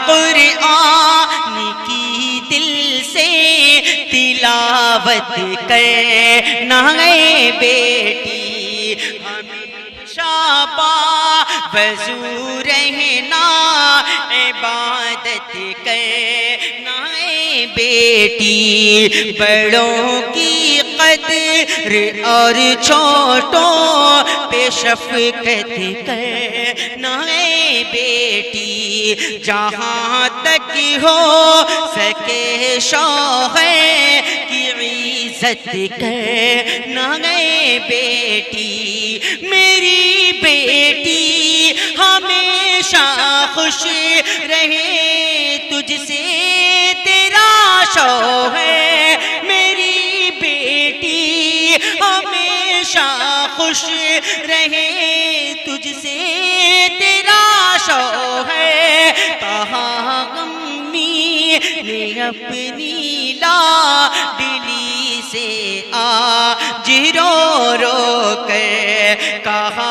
قرآن کی دل سے تلاوت کرنا ہے بیٹی، ہمیشہ باوضو رہنا عبادت کرنا ہے بیٹی، بڑوں کی قدر اور چھوٹوں پہ شفقت کرنا ہے بیٹی، جہاں تک ہو سکے شوہر کی عزت کرنا ہے بیٹی، میری بیٹی ہمیشہ خوش رہے تجھ سے تیرا شوہر، میری بیٹی ہمیشہ خوش رہے تجھ سے تیرا شوہر، کہا امی نے اپنی لاڈلی سے آج رو رو کر، کہا